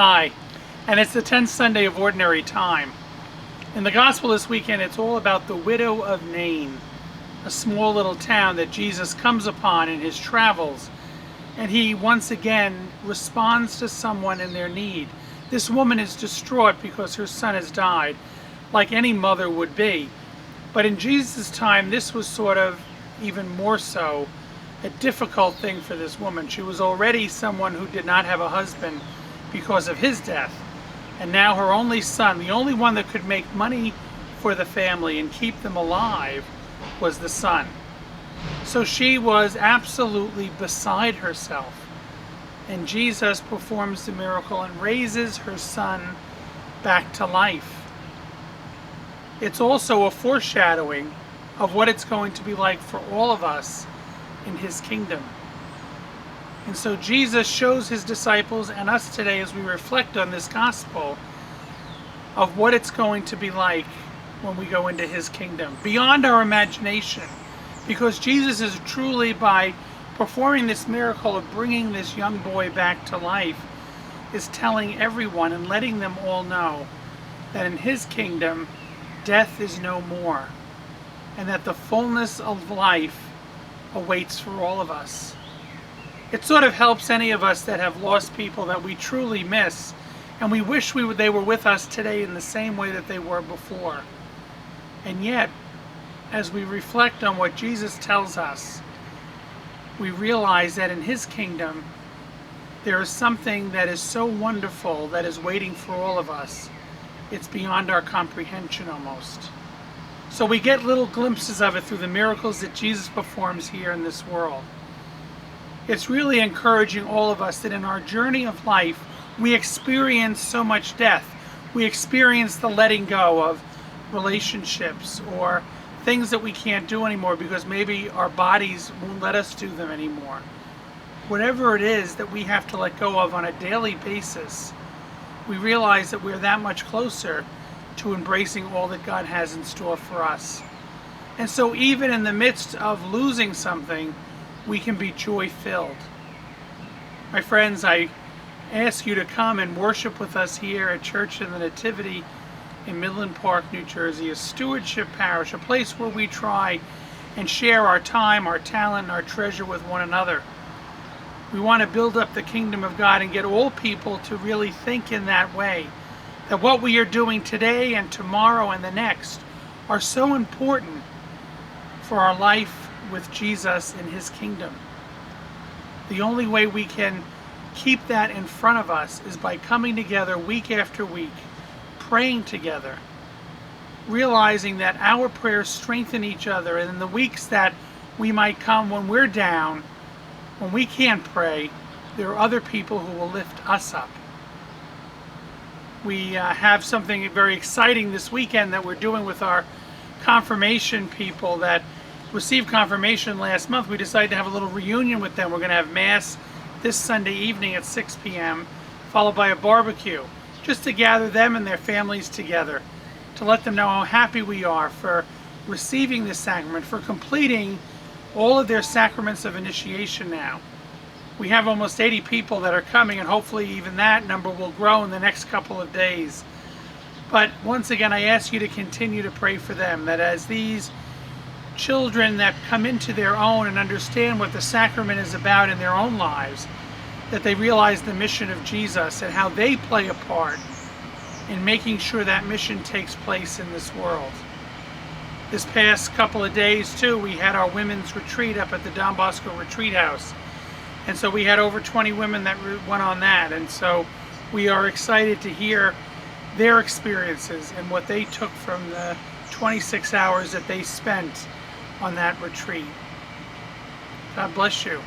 Hi, and it's the 10th Sunday of Ordinary Time. In the Gospel this weekend, it's all about the widow of Nain, a small little town that Jesus comes upon in his travels, and he once again responds to someone in their need. This woman is distraught because her son has died, like any mother would be. But in Jesus' time, this was sort of even more so a difficult thing for this woman. She was already someone who did not have a husband because of his death. And now her only son, the only one that could make money for the family and keep them alive, was the son. So she was absolutely beside herself. And Jesus performs the miracle and raises her son back to life. It's also a foreshadowing of what it's going to be like for all of us in his kingdom. And so Jesus shows his disciples and us today, as we reflect on this gospel, of what it's going to be like when we go into his kingdom, beyond our imagination. Because Jesus is truly, by performing this miracle of bringing this young boy back to life, is telling everyone and letting them all know that in his kingdom, death is no more, and that the fullness of life awaits for all of us. It sort of helps any of us that have lost people that we truly miss, and we wish they were with us today in the same way that they were before. And yet, as we reflect on what Jesus tells us, we realize that in his kingdom, there is something that is so wonderful that is waiting for all of us. It's beyond our comprehension almost. So we get little glimpses of it through the miracles that Jesus performs here in this world. It's really encouraging all of us that in our journey of life, we experience so much death. We experience the letting go of relationships or things that we can't do anymore because maybe our bodies won't let us do them anymore. Whatever it is that we have to let go of on a daily basis, we realize that we're that much closer to embracing all that God has in store for us. And so even in the midst of losing something, we can be joy-filled. My friends, I ask you to come and worship with us here at Church in the Nativity in Midland Park, New Jersey, a stewardship parish, a place where we try and share our time, our talent, and our treasure with one another. We want to build up the kingdom of God and get all people to really think in that way, that what we are doing today and tomorrow and the next are so important for our life with Jesus in his kingdom. The only way we can keep that in front of us is by coming together week after week, praying together, realizing that our prayers strengthen each other, and in the weeks that we might come when we're down, when we can't pray, there are other people who will lift us up. We have something very exciting this weekend that we're doing with our confirmation people that received confirmation last month. We decided to have a little reunion with them. We're going to have Mass this Sunday evening at 6 p.m., followed by a barbecue, just to gather them and their families together, to let them know how happy we are for receiving this sacrament, for completing all of their sacraments of initiation now. We have almost 80 people that are coming, and hopefully even that number will grow in the next couple of days. But once again, I ask you to continue to pray for them, that as these children that come into their own and understand what the sacrament is about in their own lives, that they realize the mission of Jesus and how they play a part in making sure that mission takes place in this world. This past couple of days, too, we had our women's retreat up at the Don Bosco Retreat House. And so we had over 20 women that went on that. And so we are excited to hear their experiences and what they took from the 26 hours that they spent on that retreat. God bless you.